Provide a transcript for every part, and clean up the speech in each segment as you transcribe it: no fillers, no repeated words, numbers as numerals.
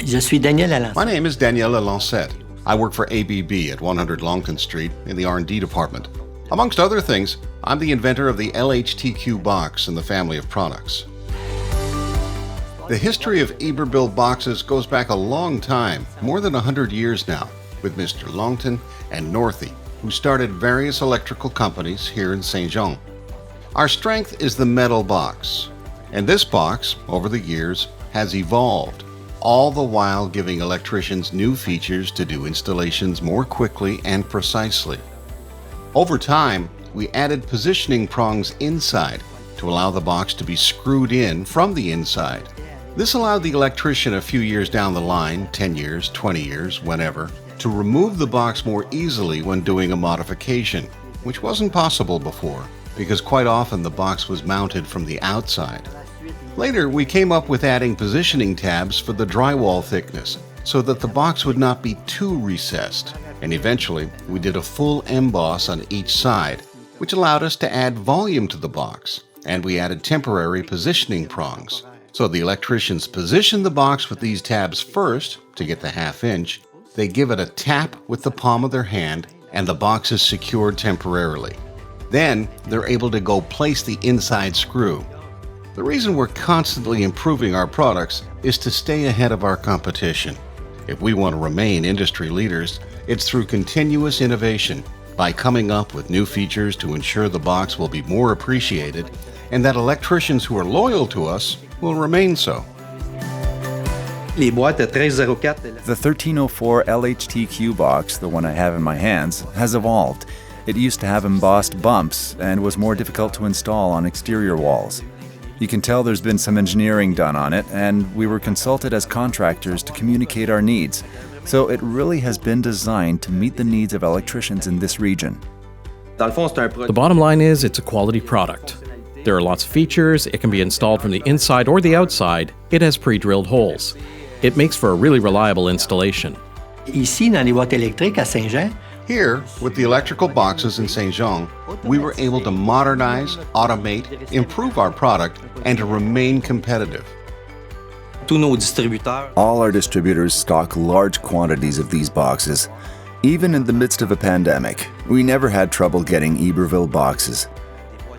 Je suis Daniel Alain. My name is Daniel Lancette. I work for ABB at 100 Longton Street in the R&D department. Amongst other things, I'm the inventor of the LHTQ box in the family of products. The history of Iberville boxes goes back a long time, more than 100 years now, with Mr. Longton and Northey, who started various electrical companies here in Saint-Jean. Our strength is the metal box, and this box, over the years, has evolved, all the while giving electricians new features to do installations more quickly and precisely. Over time, we added positioning prongs inside to allow the box to be screwed in from the inside. This allowed the electrician a few years down the line, 10 years, 20 years, whenever, to remove the box more easily when doing a modification, which wasn't possible before, because quite often the box was mounted from the outside. Later, we came up with adding positioning tabs for the drywall thickness, so that the box would not be too recessed. And eventually, we did a full emboss on each side, which allowed us to add volume to the box. And we added temporary positioning prongs. So the electricians position the box with these tabs first to get the half-inch. They give it a tap with the palm of their hand, and the box is secured temporarily. Then, they're able to go place the inside screw. The reason we're constantly improving our products is to stay ahead of our competition. If we want to remain industry leaders, it's through continuous innovation, by coming up with new features to ensure the box will be more appreciated, and that electricians who are loyal to us will remain so. The 1304 LHTQ box, the one I have in my hands, has evolved. It used to have embossed bumps and was more difficult to install on exterior walls. You can tell there's been some engineering done on it, and we were consulted as contractors to communicate our needs. So it really has been designed to meet the needs of electricians in this region. The bottom line is it's a quality product. There are lots of features, it can be installed from the inside or the outside, it has pre-drilled holes. It makes for a really reliable installation. Ici, dans les boîtes électriques à Saint-Jean, Here, with the electrical boxes in Saint-Jean, we were able to modernize, automate, improve our product, and to remain competitive. All our distributors stock large quantities of these boxes. Even in the midst of a pandemic, we never had trouble getting Iberville boxes.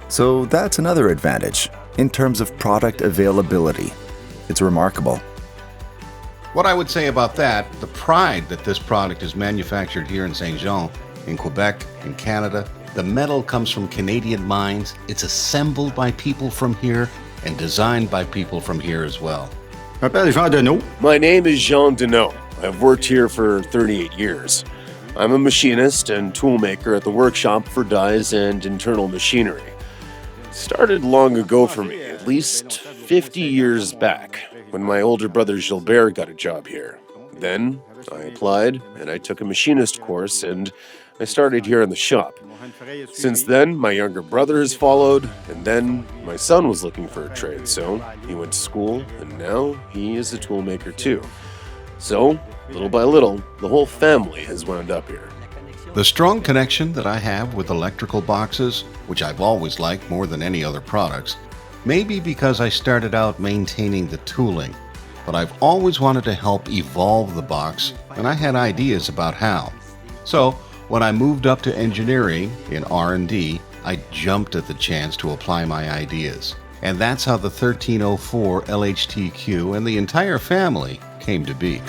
So that's another advantage in terms of product availability. It's remarkable. What I would say about that, the pride that this product is manufactured here in Saint-Jean, in Quebec, in Canada. The metal comes from Canadian mines. It's assembled by people from here and designed by people from here as well. My name is JeanDano. I've worked here for 38 years. I'm a machinist and toolmaker at the workshop for dies and internal machinery. It started long ago for me, at least 50 years back, when my older brother Gilbert got a job here. Then I applied and I took a machinist course and I started here in the shop. Since then, my younger brother has followed, and then my son was looking for a trade, so he went to school, and now he is a toolmaker too. So, little by little, the whole family has wound up here. The strong connection that I have with electrical boxes, which I've always liked more than any other products, may be because I started out maintaining the tooling, but I've always wanted to help evolve the box, and I had ideas about how. So, when I moved up to engineering in R&D, I jumped at the chance to apply my ideas. And that's how the 1304 LHTQ and the entire family came to be.